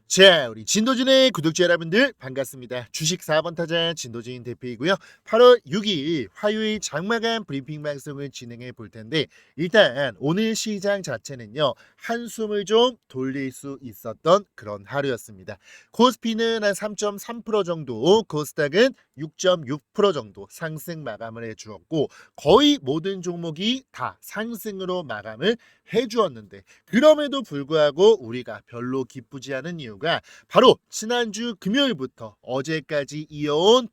자, 우리 진도진의 구독자 여러분들 반갑습니다. 주식 4번 타자 진도진 대표이고요. 8월 6일 화요일 장마감 브리핑 방송을 진행해 볼 텐데, 일단 오늘 시장 자체는요, 한숨을 좀 돌릴 수 있었던 그런 하루였습니다. 코스피는 한 3.3% 정도, 코스닥은 6.6% 정도 상승 마감을 해주었고, 거의 모든 종목이 다 상승으로 마감을 해주었는데, 그럼에도 불구하고 우리가 별로 기쁘지 않은 이유가 바로 지난주 금요일부터 어제까지 이어온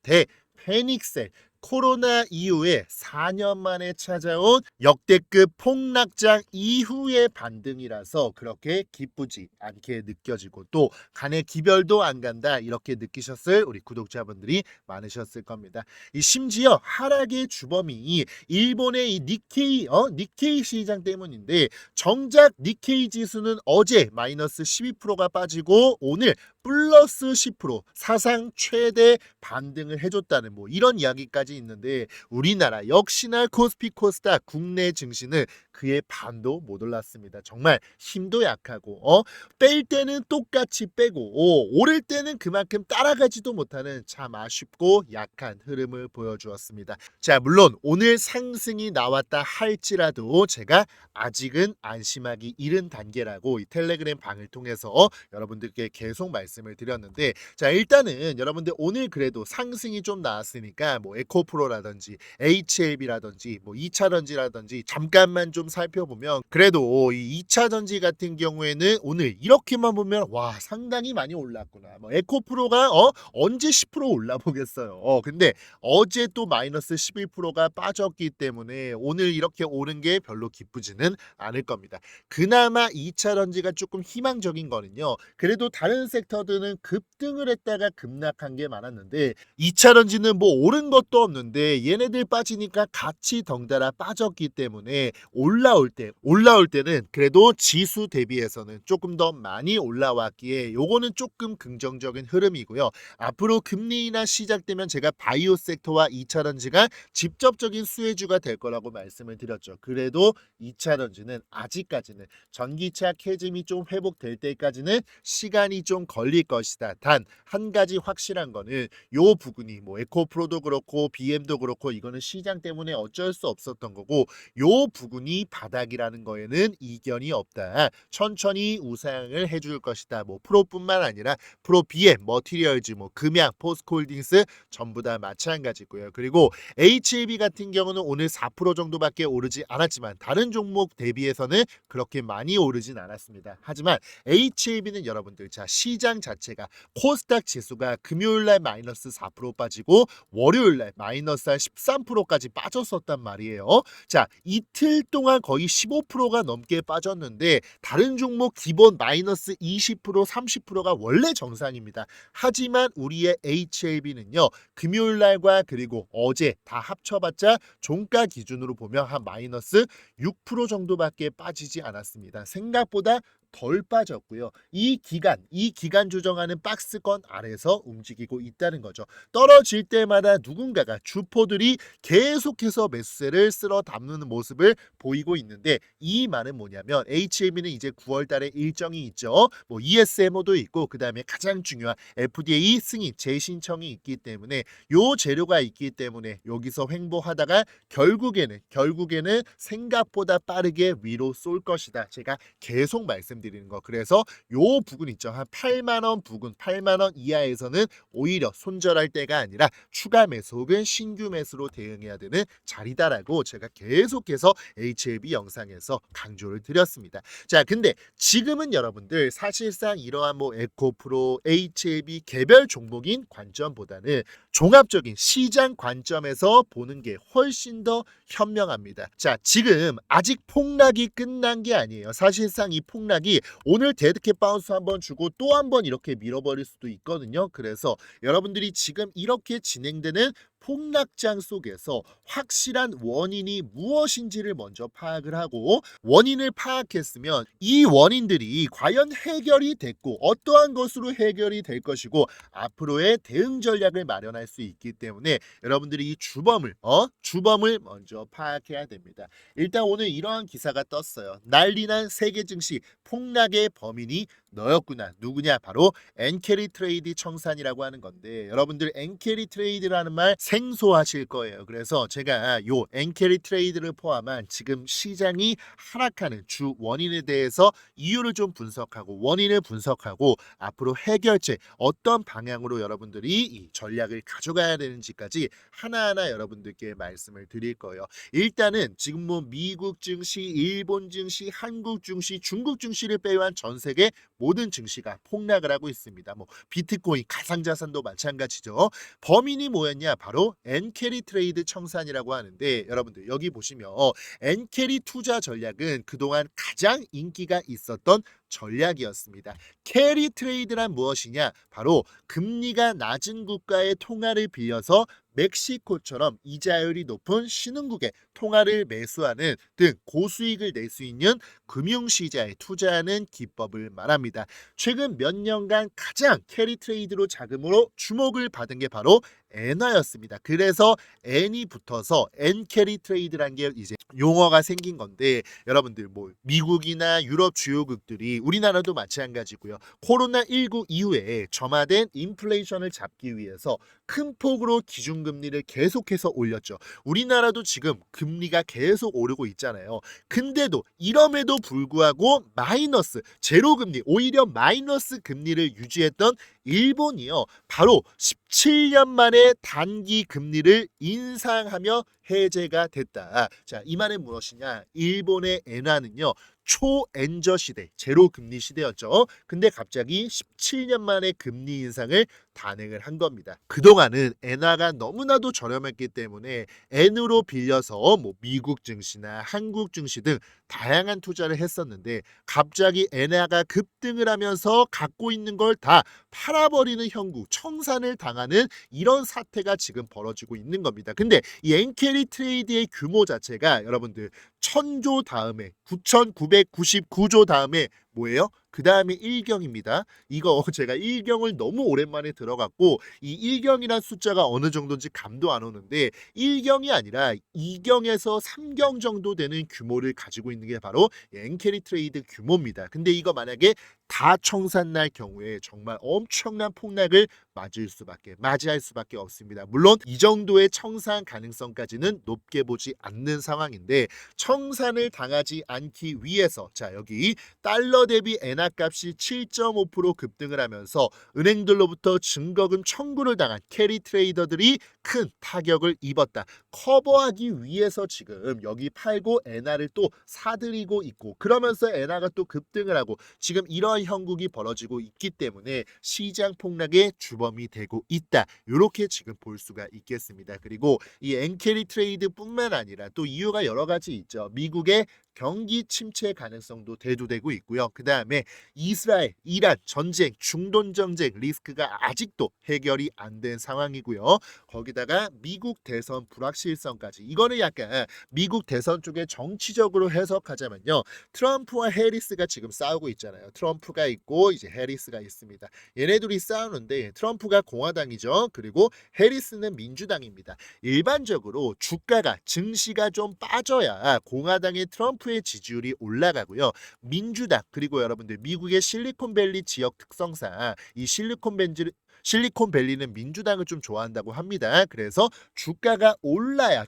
패닉셀, 코로나 이후에 4년 만에 찾아온 역대급 폭락장 이후의 반등이라서 그렇게 기쁘지 않게 느껴지고, 또 간의 기별도 안 간다 이렇게 느끼셨을 우리 구독자분들이 많으셨을 겁니다. 이 심지어 하락의 주범이 일본의 이 니케이 시장 때문인데, 정작 니케이 지수는 어제 마이너스 12%가 빠지고 오늘 플러스 10% 사상 최대 반등을 해줬다는 뭐 이런 이야기까지 있는데, 우리나라 역시나 코스피 코스닥 국내 증시는 그의 반도 못 올랐습니다. 정말 힘도 약하고 뺄 때는 똑같이 빼고 오를 때는 그만큼 따라가지도 못하는 참 아쉽고 약한 흐름을 보여주었습니다. 자, 물론 오늘 상승이 나왔다 할지라도 제가 아직은 안심하기 이른 단계라고 이 텔레그램 방을 통해서 여러분들께 계속 말씀을 드렸는데, 자, 일단은 여러분들 오늘 그래도 상승이 좀 나왔으니까 뭐 에코프로라든지 HLB라든지 뭐 2차전지라든지 잠깐만 좀 살펴보면, 그래도 이 2차전지 같은 경우에는 오늘 이렇게만 보면 와, 상당히 많이 올랐구나. 뭐 에코프로가 언제 10% 올라보겠어요. 근데 어제 또 마이너스 11%가 빠졌기 때문에 오늘 이렇게 오른 게 별로 기쁘지는 않을 겁니다. 그나마 2차 전지가 조금 희망적인 거는요, 그래도 다른 섹터들은 급등을 했다가 급락한 게 많았는데 2차 전지는 뭐 오른 것도 없는데 얘네들 빠지니까 같이 덩달아 빠졌기 때문에 올라올 때는 그래도 지수 대비해서는 조금 더 많이 올라왔기에 요거는 조금 긍정적인 흐름이고요. 앞으로 금리 인하 시작되면 제가 바이오 섹터와 2차 전지가 직접적인 수혜주가 될 거라고 말씀을 드렸죠. 그래도 2차 전지는 아직까지는 전기차 캐즘이 좀 회복될 때까지는 시간이 좀 걸릴 것이다. 단 한 가지 확실한 거는 요 부분이 뭐 에코프로도 그렇고 BM도 그렇고 이거는 시장 때문에 어쩔 수 없었던 거고, 요 부분이 바닥이라는 거에는 이견이 없다. 천천히 우상을 해줄 것이다. 뭐 프로뿐만 아니라 프로 BM, 머티리얼즈, 뭐 금양, 포스코홀딩스 전부 다 마찬가지고요. 그리고 HLB 같은 경우는 오늘 4% 정도밖에 오르지 않았지만 다른 종목 대비해서는 그렇게 많이 오르진 않았습니다. 하지만 HLB는 여러분들, 자, 시장 자체가 코스닥 지수가 금요일날 마이너스 4% 빠지고 월요일날 마이너스 한 13%까지 빠졌었단 말이에요. 자, 이틀 동안 거의 15%가 넘게 빠졌는데 다른 종목 기본 마이너스 20% 30%가 원래 정상입니다. 하지만 우리의 HLB는요, 금요일날과 그리고 어제 다 합쳐봤자 종가 기준으로 보면 한 마이너스 6% 정도밖에 빠지지 않았습니다. 생각보다 덜 빠졌고요. 이 기간 조정하는 박스권 아래서 움직이고 있다는 거죠. 떨어질 때마다 누군가가 주포들이 계속해서 매수세를 쓸어 담는 모습을 보이고 있는데, 이 말은 뭐냐면 HLB는 이제 9월 달에 일정이 있죠. 뭐 ESMO도 있고 그다음에 가장 중요한 FDA 승인 재신청이 있기 때문에 요 재료가 있기 때문에 여기서 횡보하다가 결국에는 생각보다 빠르게 위로 쏠 것이다. 제가 계속 말씀드리는 거. 그래서 요 부분 있죠. 한 8만 원 부근, 8만 원 이하에서는 오히려 손절할 때가 아니라 추가 매수 혹은 신규 매수로 대응해야 되는 자리다라고 제가 계속해서 HLB 영상에서 강조를 드렸습니다. 자, 근데 지금은 여러분들 사실상 이러한 뭐 에코프로, HLB 개별 종목인 관점보다는 종합적인 시장 관점에서 보는 게 훨씬 더 현명합니다. 자, 지금 아직 폭락이 끝난 게 아니에요. 사실상 이 폭락이 오늘 데드캣 바운스 한번 주고 또 한번 이렇게 밀어버릴 수도 있거든요. 그래서 여러분들이 지금 이렇게 진행되는 폭락장 속에서 확실한 원인이 무엇인지를 먼저 파악을 하고, 원인을 파악했으면 이 원인들이 과연 해결이 됐고 어떠한 것으로 해결이 될 것이고 앞으로의 대응 전략을 마련할 수 있기 때문에 여러분들이 이 주범을 먼저 파악해야 됩니다. 일단 오늘 이러한 기사가 떴어요. 난리난 세계 증시 폭락의 범인이 너였구나. 누구냐? 바로 엔캐리 트레이드 청산이라고 하는 건데, 여러분들 엔캐리 트레이드라는 말 생소하실 거예요. 그래서 제가 요 엔캐리 트레이드를 포함한 지금 시장이 하락하는 주 원인에 대해서 이유를 좀 분석하고 원인을 분석하고 앞으로 해결책 어떤 방향으로 여러분들이 이 전략을 가져가야 되는지까지 하나하나 여러분들께 말씀을 드릴 거예요. 일단은 지금 뭐 미국 증시, 일본 증시, 한국 증시, 중국 증시를 빼고한 전 세계 모든 증시가 폭락을 하고 있습니다. 뭐 비트코인, 가상자산도 마찬가지죠. 범인이 뭐였냐? 바로 엔캐리 트레이드 청산이라고 하는데, 여러분들 여기 보시면 엔캐리 투자 전략은 그동안 가장 인기가 있었던 전략이었습니다. 캐리 트레이드란 무엇이냐? 바로 금리가 낮은 국가의 통화를 빌려서 멕시코처럼 이자율이 높은 신흥국의 통화를 매수하는 등 고수익을 낼 수 있는 금융시장에 투자하는 기법을 말합니다. 최근 몇 년간 가장 캐리 트레이드로 자금으로 주목을 받은 게 바로 엔화였습니다. 그래서 N이 붙어서 N 캐리 트레이드라는 게 이제 용어가 생긴 건데, 여러분들 뭐 미국이나 유럽 주요국들이, 우리나라도 마찬가지고요. 코로나19 이후에 점화된 인플레이션을 잡기 위해서 큰 폭으로 기준금리를 계속해서 올렸죠. 우리나라도 지금 금리가 계속 오르고 있잖아요. 근데도 이럼에도 불구하고 마이너스, 제로금리, 오히려 마이너스 금리를 유지했던 일본이요. 바로 17년 만에 단기 금리를 인상하며 해제가 됐다. 자, 이 말은 무엇이냐? 일본의 엔화는요, 초엔저 시대, 제로 금리 시대였죠. 근데 갑자기 17년 만에 금리 인상을 단행을 한 겁니다. 그동안은 엔화가 너무나도 저렴했기 때문에 엔으로 빌려서 뭐 미국 증시나 한국 증시 등 다양한 투자를 했었는데, 갑자기 엔화가 급등을 하면서 갖고 있는 걸 다 팔아버리는 형국, 청산을 당하는 이런 사태가 지금 벌어지고 있는 겁니다. 근데 이 엔캐리 트레이드의 규모 자체가 여러분들 1000조 다음에 9999조 다음에 뭐예요? 그 다음에 1경입니다. 이거 제가 1경을 너무 오랜만에 들어갔고, 이 1경이란 숫자가 어느 정도인지 감도 안 오는데 1경이 아니라 2경에서 3경 정도 되는 규모를 가지고 있는 게 바로 엔캐리 트레이드 규모입니다. 근데 이거 만약에 다 청산날 경우에 정말 엄청난 폭락을 맞이할 수밖에 없습니다. 물론 이 정도의 청산 가능성까지는 높게 보지 않는 상황인데, 청산을 당하지 않기 위해서, 자 여기 달러 대비 엔화 값이 7.5% 급등을 하면서 은행들로부터 증거금 청구를 당한 캐리 트레이더들이 큰 타격을 입었다. 커버하기 위해서 지금 여기 팔고 엔화를 또 사들이고 있고, 그러면서 엔화가 또 급등을 하고, 지금 이러한 형국이 벌어지고 있기 때문에 시장 폭락의 주범이 되고 있다. 이렇게 지금 볼 수가 있겠습니다. 그리고 이 엔캐리 트레이드뿐만 아니라 또 이유가 여러 가지 있죠. 미국의 경기 침체 가능성도 대두되고 있고요. 그 다음에 이스라엘, 이란 전쟁, 중동 전쟁 리스크가 아직도 해결이 안 된 상황이고요. 거기다가 미국 대선 불확실성까지. 이거는 약간 미국 대선 쪽에 정치적으로 해석하자면요, 트럼프와 해리스가 지금 싸우고 있잖아요. 트럼프가 있고 이제 해리스가 있습니다. 얘네들이 싸우는데 트럼프가 공화당이죠. 그리고 해리스는 민주당입니다. 일반적으로 주가가, 증시가 좀 빠져야 공화당의 트럼프의 지지율이 올라가고요. 민주당, 그리고 여러분들 미국의 실리콘밸리 지역 특성상 이 실리콘밸리는 민주당을 좀 좋아한다고 합니다. 그래서 주가가 올라야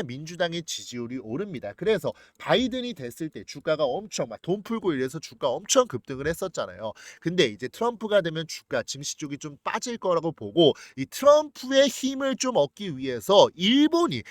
민주당의 지지율이 오릅니다. 그래서 바이든이 됐을 때 주가가 엄청 막 돈 풀고 이래서 주가 엄청 급등을 했었잖아요. 근데 이제 트럼프가 되면 주가, 증시 쪽이 좀 빠질 거라고 보고, 이 트럼프의 힘을 좀 얻기 위해서 일본이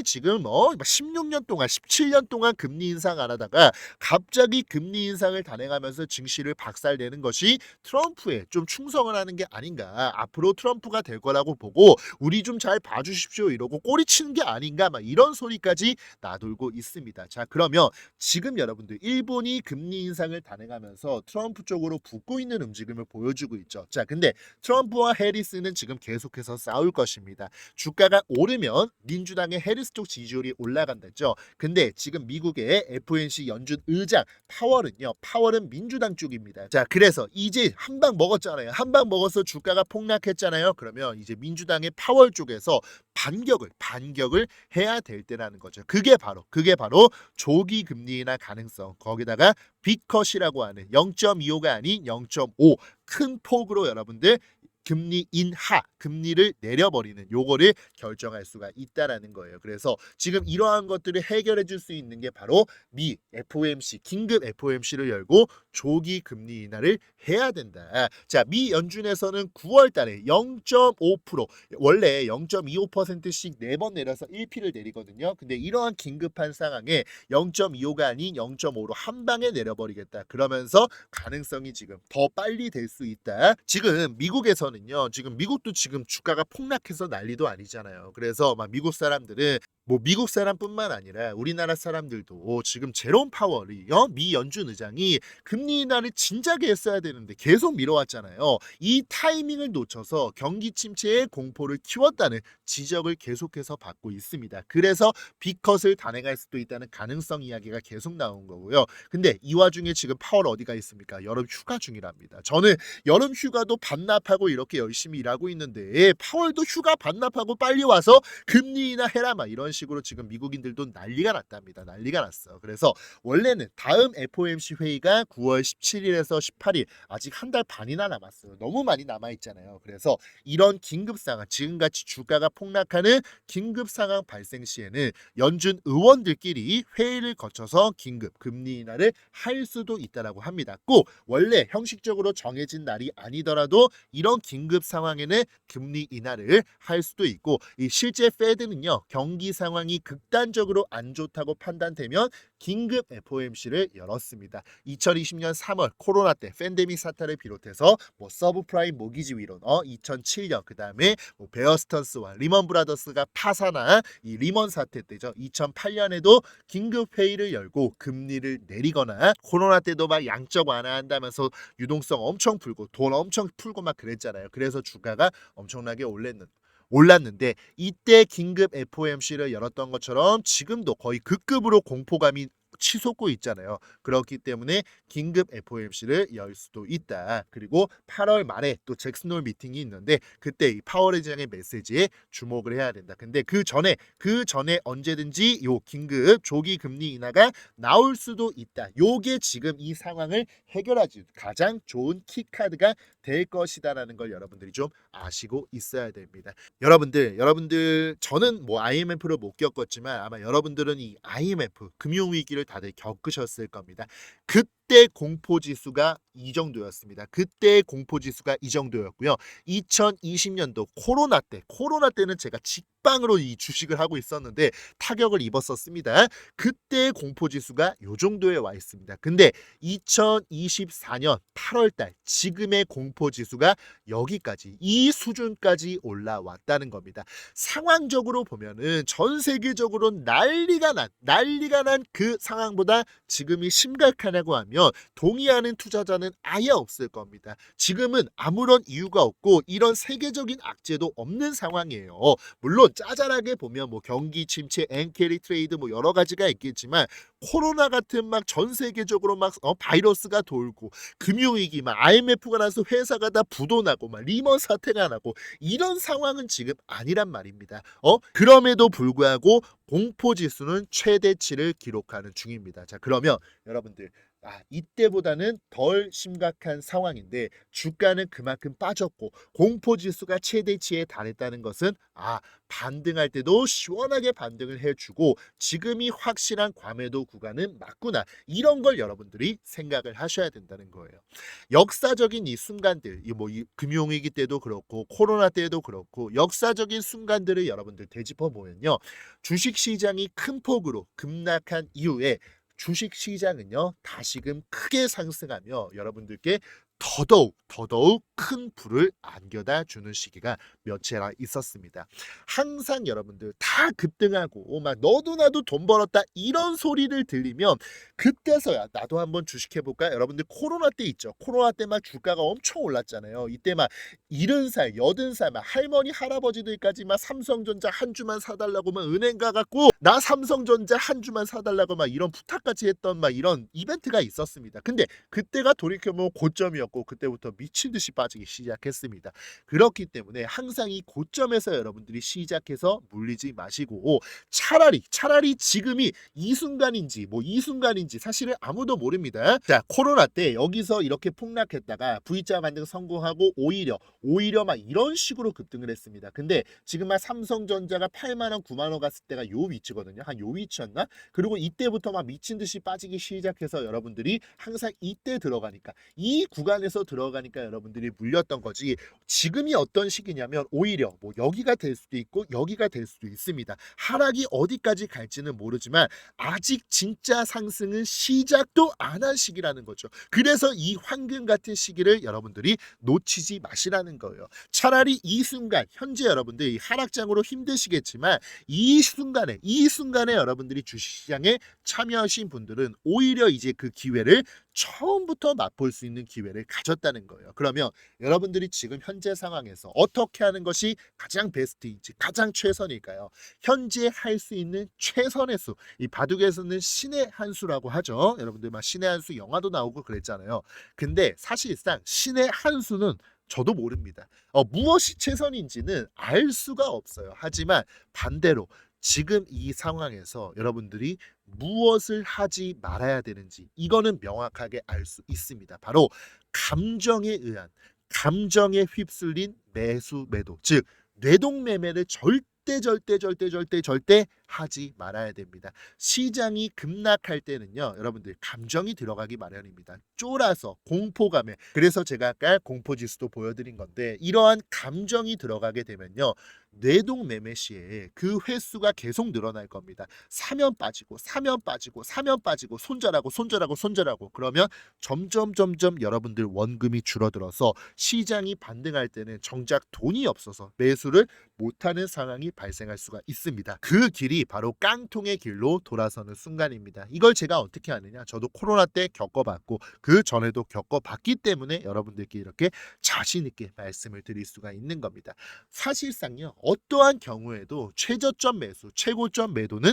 지금 16년 동안 17년 동안 금리 인상 안 하다가 갑자기 금리 인상을 단행하면서 증시를 박살내는 것이 트럼프에 좀 충성을 신청을 하는 게 아닌가. 앞으로 트럼프가 될 거라고 보고 우리 좀 잘 봐주십시오 이러고 꼬리치는 게 아닌가 막 이런 소리까지 나돌고 있습니다. 자, 그러면 지금 여러분들 일본이 금리 인상을 단행하면서 트럼프 쪽으로 붙고 있는 움직임을 보여주고 있죠. 자, 근데 트럼프와 해리스는 지금 계속해서 싸울 것입니다. 주가가 오르면 민주당의 해리스 쪽 지지율이 올라간다죠. 근데 지금 미국의 FOMC 연준 의장 파월은 민주당 쪽입니다. 자, 그래서 이제 한 방 먹었잖아요. 한 방 먹어서 주가가 폭락했잖아요. 그러면 이제 민주당의 파월 쪽에서 반격을 해야 될 때라는 거죠. 그게 바로 조기 금리 인하 가능성, 거기다가 빅컷이라고 하는 0.25가 아닌 0.5 큰 폭으로 여러분들 금리 인하, 금리를 내려버리는 요거를 결정할 수가 있다라는 거예요. 그래서 지금 이러한 것들을 해결해 줄 수 있는 게 바로 미 FOMC, 긴급 FOMC를 열고 조기 금리 인하를 해야 된다. 자, 미 연준에서는 9월 달에 0.5%, 원래 0.25%씩 4번 내려서 1P를 내리거든요. 근데 이러한 긴급한 상황에 0.25가 아닌 0.5로 한 방에 내려버리겠다. 그러면서 가능성이 지금 더 빨리 될 수 있다. 지금 미국에서는요. 지금 미국도 지금 주가가 폭락해서 난리도 아니잖아요. 그래서 막 미국 사람들은 뭐 미국 사람뿐만 아니라 우리나라 사람들도 지금 제롬 파월이 미 연준 의장이 금리 인하를 진작에 했어야 되는데 계속 미뤄왔잖아요. 이 타이밍을 놓쳐서 경기 침체의 공포를 키웠다는 지적을 계속해서 받고 있습니다. 그래서 빅컷을 단행할 수도 있다는 가능성 이야기가 계속 나온 거고요. 근데 이 와중에 지금 파월 어디가 있습니까? 여름 휴가 중이랍니다. 저는 여름 휴가도 반납하고 이렇게 열심히 일하고 있는데 파월도 휴가 반납하고 빨리 와서 금리 인하 해라 막 이런 식으로 지금 미국인들도 난리가 났답니다. 난리가 났어. 그래서 원래는 다음 FOMC 회의가 9월 17일에서 18일, 아직 한 달 반이나 남았어요. 너무 많이 남아 있잖아요. 그래서 이런 긴급 상황, 지금같이 주가가 폭락하는 긴급 상황 발생 시에는 연준 의원들끼리 회의를 거쳐서 긴급 금리 인하를 할 수도 있다라고 합니다. 꼭 원래 형식적으로 정해진 날이 아니더라도 이런 긴급 상황에는 금리 인하를 할 수도 있고, 이 실제 페드는요, 경기 상황이 극단적으로 안 좋다고 판단되면 긴급 FOMC를 열었습니다. 2020년 3월 코로나 때 팬데믹 사태를 비롯해서 뭐 서브프라임 모기지 위론, 2007년 그다음에 뭐 베어스턴스와 리먼 브라더스가 파산한 이 리먼 사태 때죠. 2008년에도 긴급 회의를 열고 금리를 내리거나, 코로나 때도 막 양적 완화한다면서 유동성 엄청 풀고 돈 엄청 풀고 막 그랬잖아요. 그래서 주가가 엄청나게 올랐는데 이때 긴급 FOMC를 열었던 것처럼 지금도 거의 극급으로 공포감이 치솟고 있잖아요. 그렇기 때문에 긴급 FOMC를 열 수도 있다. 그리고 8월 말에 또 잭슨홀 미팅이 있는데 그때 이 파월 의장의 메시지에 주목을 해야 된다. 근데 그 전에 언제든지 요 긴급 조기 금리 인하가 나올 수도 있다. 요게 지금 이 상황을 해결하지 가장 좋은 키카드가 될 것이다라는 걸 여러분들이 좀 아시고 있어야 됩니다. 여러분들 저는 뭐 IMF를 못 겪었지만 아마 여러분들은 이 IMF 금융위기를 다들 겪으셨을 겁니다. 그때 공포지수가 이 정도였습니다. 그때 공포지수가 이 정도였고요. 2020년도 코로나 때는 제가 직방으로 이 주식을 하고 있었는데 타격을 입었었습니다. 그때 공포지수가 요 정도에 와 있습니다. 근데 2024년 8월달 지금의 공포지수가 여기까지, 이 수준까지 올라왔다는 겁니다. 상황적으로 보면은 전 세계적으로 난리가 난 그 상황보다 지금이 심각하냐고 하면 동의하는 투자자는 아예 없을 겁니다. 지금은 아무런 이유가 없고 이런 세계적인 악재도 없는 상황이에요. 물론 짜잘하게 보면 뭐 경기 침체, 엔캐리 트레이드 뭐 여러 가지가 있겠지만 코로나 같은 막 전 세계적으로 막 바이러스가 돌고 금융위기, 막 IMF가 나서 회사가 다 부도나고 막 리먼 사태가 나고 이런 상황은 지금 아니란 말입니다. 그럼에도 불구하고 공포지수는 최대치를 기록하는 중입니다. 자, 그러면 여러분들 이때보다는 덜 심각한 상황인데 주가는 그만큼 빠졌고 공포지수가 최대치에 달했다는 것은 반등할 때도 시원하게 반등을 해주고 지금이 확실한 과매도 구간은 맞구나, 이런 걸 여러분들이 생각을 하셔야 된다는 거예요. 역사적인 이 순간들, 이 금융위기 때도 그렇고 코로나 때도 그렇고 역사적인 순간들을 여러분들 되짚어 보면요, 주식시장이 큰 폭으로 급락한 이후에 주식시장은요 다시금 크게 상승하며 여러분들께 더더욱 큰 불을 안겨다 주는 시기가 몇해나 있었습니다. 항상 여러분들 다 급등하고 막 너도 나도 돈 벌었다 이런 소리를 들리면 그때서야 나도 한번 주식해 볼까? 여러분들 코로나 때 있죠. 코로나 때 막 주가가 엄청 올랐잖아요. 이때 막 70살, 80살 막 할머니 할아버지들까지 막 삼성전자 한 주만 사달라고 막 은행 가갖고 나 삼성전자 한 주만 사달라고 막 이런 부탁까지 했던 막 이런 이벤트가 있었습니다. 근데 그때가 돌이켜보면 고점이었고 그때부터 미친 듯이 빠지기 시작했습니다. 그렇기 때문에 항상 이 고점에서 여러분들이 시작해서 물리지 마시고 차라리 지금이 이 순간인지 뭐 이 순간인지 사실은 아무도 모릅니다. 자, 코로나 때 여기서 이렇게 폭락했다가 V자 반등 성공하고 오히려 막 이런 식으로 급등을 했습니다. 근데 지금 막 삼성전자가 8만 원, 9만 원 갔을 때가 요 위치거든요. 한 요 위치였나? 그리고 이때부터 막 미친 듯이 빠지기 시작해서 여러분들이 항상 이때 들어가니까 이 구간에서 들어가니까 여러분들이 물렸던 거지. 지금이 어떤 시기냐면 오히려 뭐 여기가 될 수도 있고 여기가 될 수도 있습니다. 하락이 어디까지 갈지는 모르지만 아직 진짜 상승은 시작도 안 한 시기라는 거죠. 그래서 이 황금 같은 시기를 여러분들이 놓치지 마시라는 거예요. 차라리 이 순간 현재 여러분들 이 하락장으로 힘드시겠지만 이 순간에 여러분들이 주식시장에 참여하신 분들은 오히려 이제 그 기회를 처음부터 맛볼 수 있는 기회를 가졌다는 거예요. 그러면 여러분들이 지금 현재 상황에서 어떻게 하는 것이 가장 베스트인지 가장 최선일까요? 현재 할 수 있는 최선의 수. 이 바둑에서는 신의 한 수라고 하죠. 여러분들 막 신의 한 수 영화도 나오고 그랬잖아요. 근데 사실상 신의 한 수는 저도 모릅니다. 무엇이 최선인지는 알 수가 없어요. 하지만 반대로 지금 이 상황에서 여러분들이 무엇을 하지 말아야 되는지 이거는 명확하게 알 수 있습니다. 바로 감정에 휩쓸린 매수 매도, 즉 뇌동매매를 절대 하지 말아야 됩니다. 시장이 급락할 때는요, 여러분들 감정이 들어가기 마련입니다. 쫄아서 공포감에. 그래서 제가 아까 공포지수도 보여드린 건데 이러한 감정이 들어가게 되면요, 뇌동매매 시에 그 횟수가 계속 늘어날 겁니다. 사면 빠지고 손절하고 그러면 점점 여러분들 원금이 줄어들어서 시장이 반등할 때는 정작 돈이 없어서 매수를 못하는 상황이 발생할 수가 있습니다. 그 길이 바로 깡통의 길로 돌아서는 순간입니다. 이걸 제가 어떻게 아느냐? 저도 코로나 때 겪어봤고 그 전에도 겪어봤기 때문에 여러분들께 이렇게 자신 있게 말씀을 드릴 수가 있는 겁니다. 사실상요, 어떠한 경우에도 최저점 매수, 최고점 매도는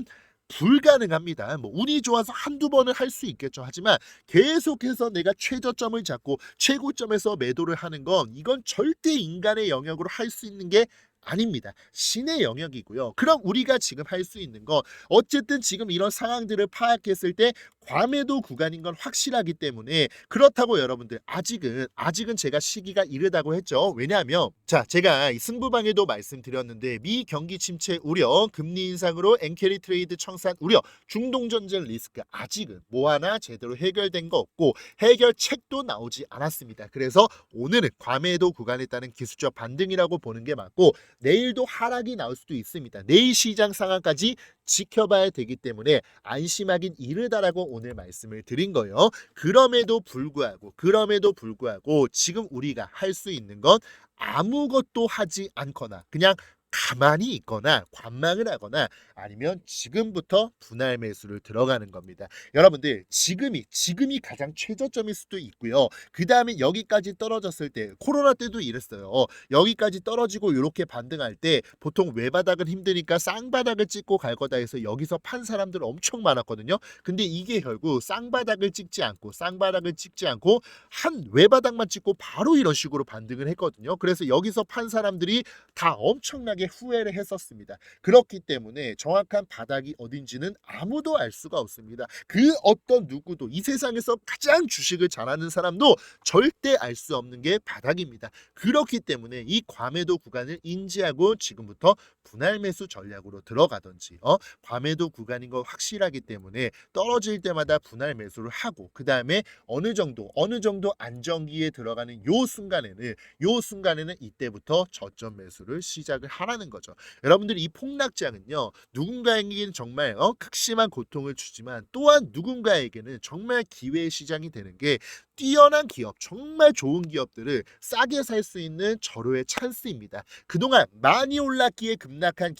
불가능합니다. 뭐 운이 좋아서 한두 번은 할 수 있겠죠. 하지만 계속해서 내가 최저점을 잡고 최고점에서 매도를 하는 건 이건 절대 인간의 영역으로 할 수 있는 게 아닙니다. 신의 영역이고요. 그럼 우리가 지금 할 수 있는 건 어쨌든 지금 이런 상황들을 파악했을 때 과매도 구간인 건 확실하기 때문에 그렇다고 여러분들 아직은 제가 시기가 이르다고 했죠. 왜냐하면 자, 제가 이 승부방에도 말씀드렸는데 미 경기 침체 우려, 금리 인상으로 엔캐리 트레이드 청산 우려, 중동 전쟁 리스크 아직은 뭐 하나 제대로 해결된 거 없고 해결책도 나오지 않았습니다. 그래서 오늘은 과매도 구간에 따른 기술적 반등이라고 보는 게 맞고 내일도 하락이 나올 수도 있습니다. 내일 시장 상황까지 지켜봐야 되기 때문에 안심하긴 이르다라고 오늘 말씀을 드린 거예요. 그럼에도 불구하고 지금 우리가 할 수 있는 건 아무것도 하지 않거나 그냥 가만히 있거나 관망을 하거나 아니면 지금부터 분할 매수를 들어가는 겁니다. 여러분들 지금이 가장 최저점일 수도 있고요. 그 다음에 여기까지 떨어졌을 때 코로나 때도 이랬어요. 여기까지 떨어지고 이렇게 반등할 때 보통 외바닥은 힘드니까 쌍바닥을 찍고 갈 거다 해서 여기서 판 사람들 엄청 많았거든요. 근데 이게 결국 쌍바닥을 찍지 않고 한 외바닥만 찍고 바로 이런 식으로 반등을 했거든요. 그래서 여기서 판 사람들이 다 엄청나게 후회를 했었습니다. 그렇기 때문에 정확한 바닥이 어딘지는 아무도 알 수가 없습니다. 그 어떤 누구도 이 세상에서 가장 주식을 잘하는 사람도 절대 알 수 없는 게 바닥입니다. 그렇기 때문에 이 과매도 구간을 인지하고 지금부터 분할 매수 전략으로 들어가든지 과매도 구간인 거 확실하기 때문에 떨어질 때마다 분할 매수를 하고 그 다음에 어느 정도 안정기에 들어가는 요 순간에는 이때부터 저점 매수를 시작을 하라 하라는 거죠. 여러분들 이 폭락장은요. 누군가에게는 정말 극심한 고통을 주지만 또한 누군가에게는 정말 기회의 시장이 되는 게 뛰어난 기업, 정말 좋은 기업들을 싸게 살 수 있는 절호의 찬스입니다. 그동안 많이 올랐기에 급락한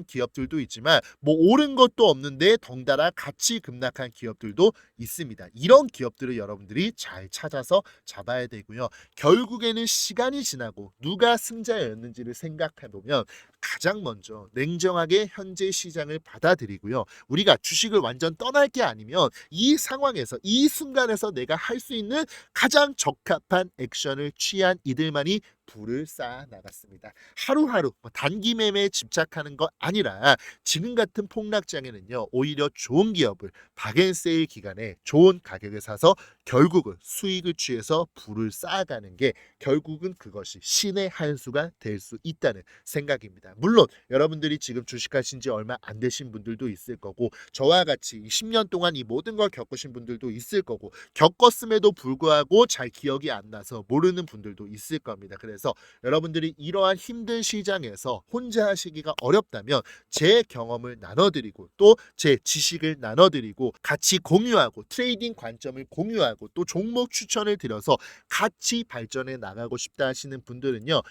기업들도 있지만 뭐 오른 것도 없는데 덩달아 같이 급락한 기업들도 있습니다. 이런 기업들을 여러분들이 잘 찾아서 잡아야 되고요. 결국에는 시간이 지나고 누가 승자였는지를 생각해 보면 가장 먼저 냉정하게 현재 시장을 받아들이고요. 우리가 주식을 완전 떠날 게 아니면 이 상황에서 이 순간에서 내가 할 수 있는 가장 적합한 액션을 취한 이들만이 부를 쌓아 나갔습니다. 하루하루 단기 매매에 집착하는 것 아니라 지금 같은 폭락장에는요. 오히려 좋은 기업을 박앤세일 기간에 좋은 가격에 사서 결국은 수익을 취해서 부를 쌓아가는 게 결국은 그것이 신의 한 수가 될 수 있다는 생각입니다. 물론 여러분들이 지금 주식하신 지 얼마 안 되신 분들도 있을 거고 저와 같이 10년 동안 이 모든 걸 겪으신 분들도 있을 거고 겪었음에도 불구하고 잘 기억이 안 나서 모르는 분들도 있을 겁니다. 그래서 여러분들이 이러한 힘든 시장에서 혼자 하시기가 어렵다면 제 경험을 나눠드리고 또 제 지식을 나눠드리고 같이 공유하고 트레이딩 관점을 공유하고 또 종목 추천을 드려서 같이 발전해 나가고 싶다 하시는 분들은요.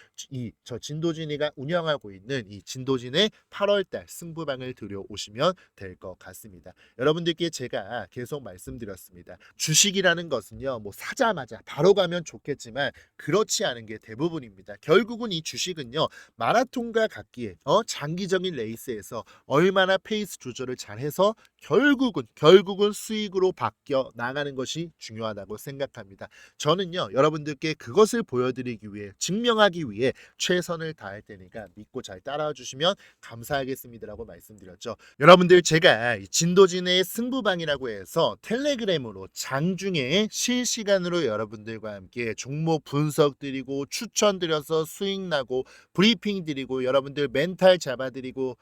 저 진도진이가 운영하고 있는 이 진도진의 8월달 승부방을 들여오시면 될 것 같습니다. 여러분들께 제가 계속 말씀드렸습니다. 주식이라는 것은요. 뭐 사자마자 바로 가면 좋겠지만 그렇지 않은 게 대부분입니다. 결국은 이 주식은요. 마라톤과 같기에 장기적인 레이스에서 얼마나 페이스 조절을 잘해서 결국은 수익으로 바뀌어 나가는 것이 중요하다고 생각합니다. 저는요. 여러분들께 그것을 보여드리기 위해 증명하기 위해 최선을 다할 테니까 믿고 잘 따라와 주시면 감사하겠습니다라고 말씀드렸죠. 여러분들 제가 진도진의 승부방이라고 해서 텔레그램으로 장중에 실시간으로 여러분들과 함께 종목 분석 드리고 추천 드려서 수익 나고 브리핑 드리고 여러분들 멘탈 잡아드리고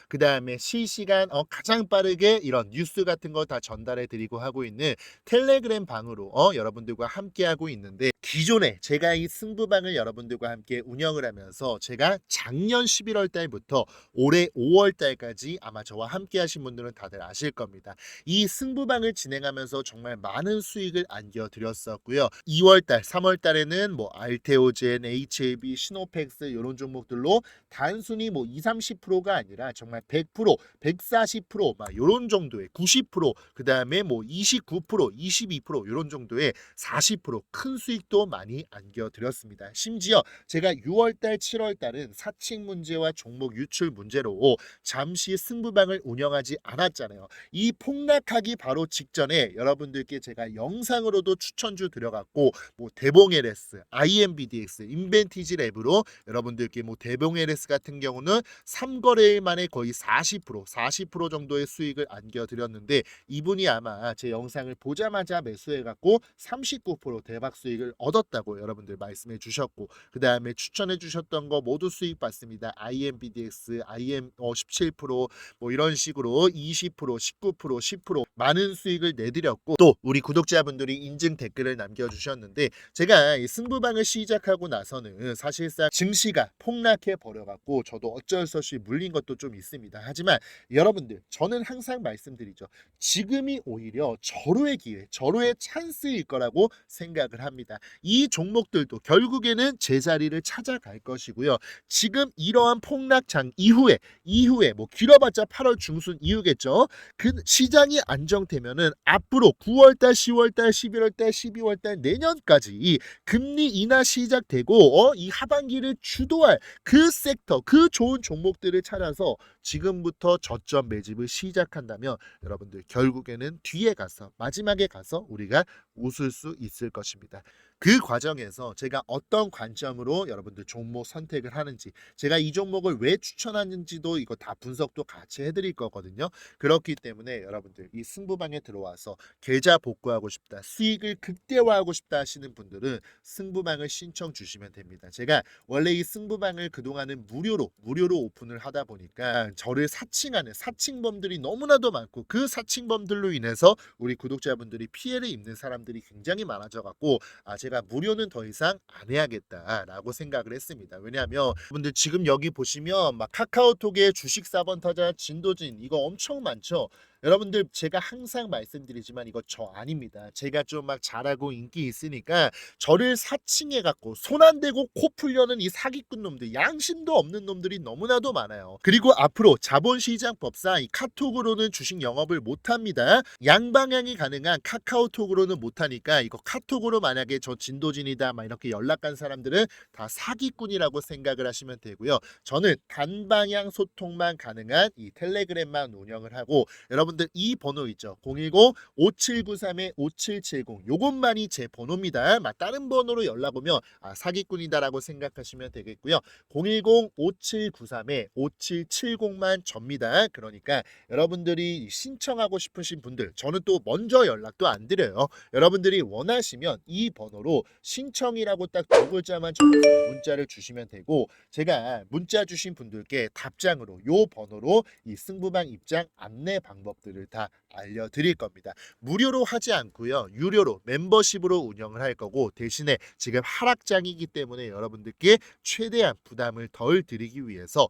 그 다음에 실시간 가장 빠르게 이런 뉴스 같은 거 다 전달해 드리고 하고 있는 텔레그램 방으로 여러분들과 함께 하고 있는데 기존에 제가 이 승부방을 여러분들과 함께 운영을 하면서 제가 작년 11월 달부터 올해 5월 달까지 아마 저와 함께 하신 분들은 다들 아실 겁니다. 이 승부방을 진행하면서 정말 많은 수익을 안겨드렸었고요. 2월 달, 3월 달에는 뭐 알테오젠, HLB, 시노펙스 이런 종목들로 단순히 뭐 20, 30%가 아니라 정말 100%, 140%막 이런 정도의 90%, 그다음에 뭐 29%, 22% 이런 정도의 40% 큰 수익도 많이 안겨드렸습니다. 심지어 제가 6월달, 7월달은 사칭 문제와 종목 유출 문제로 잠시 승부방을 운영하지 않았잖아요. 이 폭락하기 바로 직전에 여러분들께 제가 영상으로도 추천주 들어갔고 뭐 대봉LS, IMBDX, 인벤티지 랩으로 여러분들께 뭐 대봉LS 같은 경우는 3거래일 만에 거의 40% 정도의 수익을 안겨드렸는데 이분이 아마 제 영상을 보자마자 매수해갖고 39% 대박 수익을 얻었다고 여러분들 말씀해 주셨고 그 다음에 추천해 주셨던 거 모두 수익 받습니다. IMBDX, IM 17%뭐 이런 식으로 20%, 19%, 10% 많은 수익을 내드렸고 또 우리 구독자분들이 인증 댓글을 남겨주셨는데 제가 이 승부방을 시작하고 나서는 사실상 증시가 폭락해 버려갖고 저도 어쩔 수 없이 물린 것도 좀 있습니다. 하지만 여러분들 저는 항상 말씀드리죠. 지금이 오히려 절호의 기회, 절호의 찬스일 거라고 생각을 합니다. 이 종목들도 결국에는 제자리를 찾아갈 것이고요. 지금 이러한 폭락장 이후에 뭐 길어봤자 8월 중순 이후겠죠. 그 시장이 안정되면은 앞으로 9월달, 10월달, 11월달, 12월달 내년까지 금리 인하 시작되고 이 하반기를 주도할 그 섹터, 그 좋은 종목들을 찾아서 지금부터 저점 매집을 시작한다면 여러분들 결국에는 뒤에 가서 마지막에 가서 우리가 웃을 수 있을 것입니다. 그 과정에서 제가 어떤 관점으로 여러분들 종목 선택을 하는지 제가 이 종목을 왜 추천하는지도 이거 다 분석도 같이 해드릴 거거든요. 그렇기 때문에 여러분들 이 승부방에 들어와서 계좌 복구하고 싶다, 수익을 극대화하고 싶다 하시는 분들은 승부방을 신청 주시면 됩니다. 제가 원래 이 승부방을 그동안은 무료로 오픈을 하다 보니까 저를 사칭하는 사칭범들이 너무나도 많고 그 사칭범들로 인해서 우리 구독자분들이 피해를 입는 사람들이 사람들이 굉장히 많아져 갖고 제가 무료는 더 이상 안 해야겠다라고 생각을 했습니다. 왜냐하면 여러분들 지금 여기 보시면 막 카카오톡에 주식 4번 타자 진도진 이거 엄청 많죠. 여러분들 제가 항상 말씀드리지만 이거 저 아닙니다. 제가 좀 막 잘하고 인기 있으니까 저를 사칭해 갖고 손 안 대고 코 풀려는 이 사기꾼 놈들, 양심도 없는 놈들이 너무나도 많아요. 그리고 앞으로 자본시장법상 이 카톡으로는 주식 영업을 못 합니다. 양방향이 가능한 카카오톡으로는 못 하니까 이거 카톡으로 만약에 저 진도진이다 막 이렇게 연락 간 사람들은 다 사기꾼이라고 생각을 하시면 되고요. 저는 단방향 소통만 가능한 이 텔레그램만 운영을 하고, 여러분들 이 번호 있죠. 010-5793-5770 요것만이 제 번호입니다. 다른 번호로 연락 오면 사기꾼이다라고 생각하시면 되겠고요. 010-5793-5770만 접니다. 그러니까 여러분들이 신청하고 싶으신 분들, 저는 또 먼저 연락도 안 드려요. 여러분들이 원하시면 이 번호로 신청이라고 딱 두 글자만 적어서 문자를 주시면 되고, 제가 문자 주신 분들께 답장으로 요 번호로 이 승부방 입장 안내 방법들을 다 알려드릴 겁니다. 무료로 하지 않고요. 유료로 멤버십으로 운영을 할 거고, 대신에 지금 하락장이기 때문에 여러분들께 최대한 부담을 덜 드리기 위해서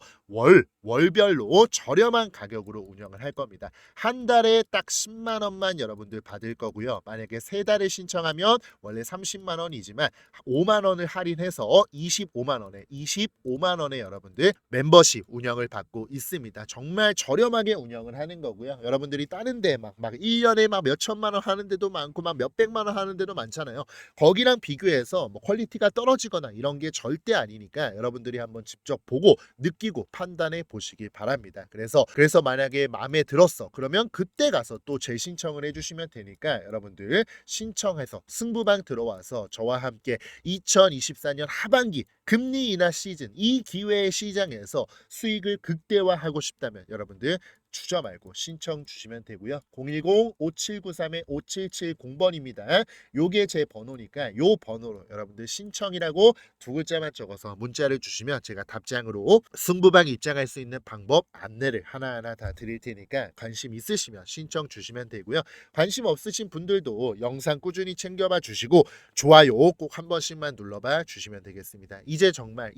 월별로 저렴한 가격으로 운영을 할 겁니다. 한 달에 딱 10만 원만 여러분들 받을 거고요. 만약에 세 달에 신청하면 원래 30만 원이지만 5만 원을 할인해서 25만 원에 여러분들 멤버십 운영을 받고 있습니다. 정말 저렴하게 운영을 하는 거고요. 여러분들이 다른 데 막 1년에 막 몇 천만 원 하는 데도 많고 막 몇백만 원 하는 데도 많잖아요. 거기랑 비교해서 뭐 퀄리티가 떨어지거나 이런 게 절대 아니니까 여러분들이 한번 직접 보고 느끼고 판단해 보시기 바랍니다. 그래서 만약에 마음에 들었어 그러면 그때 가서 또 재신청을 해주시면 되니까 여러분들 신청해서 승부방 들어와서 저와 함께 2024년 하반기 금리 인하 시즌 이 기회의 시장에서 수익을 극대화하고 싶다면 여러분들 주저 말고 신청 주시면 되고요. 010-5793-5770번입니다. 요게 제 번호니까 요 번호로 여러분들 신청이라고 두 글자만 적어서 문자를 주시면 제가 답장으로 승부방 입장할 수 있는 방법 안내를 하나하나 다 드릴 테니까 관심 있으시면 신청 주시면 되고요. 관심 없으신 분들도 영상 꾸준히 챙겨봐 주시고 좋아요 꼭 한 번씩만 눌러봐 주시면 되겠습니다. 이제 정말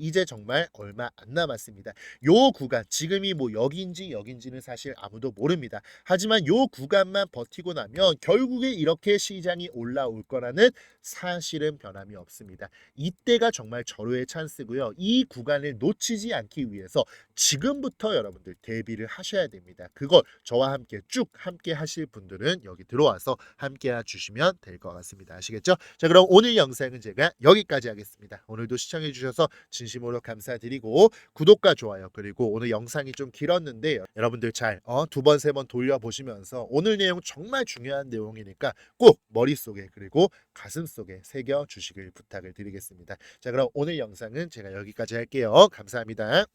얼마 안 남았습니다. 요 구간 지금이 뭐 여기인지는 사실 아무도 모릅니다. 하지만 요 구간만 버티고 나면 결국에 이렇게 시장이 올라올 거라는 사실은 변함이 없습니다. 이때가 정말 절호의 찬스고요. 이 구간을 놓치지 않기 위해서 지금부터 여러분들 대비를 하셔야 됩니다. 그걸 저와 함께 쭉 함께 하실 분들은 여기 들어와서 함께 해주시면 될 것 같습니다. 아시겠죠? 자, 그럼 오늘 영상은 제가 여기까지 하겠습니다. 오늘도 시청해 주셔서 진심으로 감사드리고 구독과 좋아요, 그리고 오늘 영상이 좀 길었는데 여러분들 잘 두 번 세 번 돌려보시면서 오늘 내용 정말 중요한 내용이니까 꼭 머릿속에 그리고 가슴속에 새겨 주시길 부탁을 드리겠습니다. 자, 그럼 오늘 영상은 제가 여기까지 할게요. 감사합니다.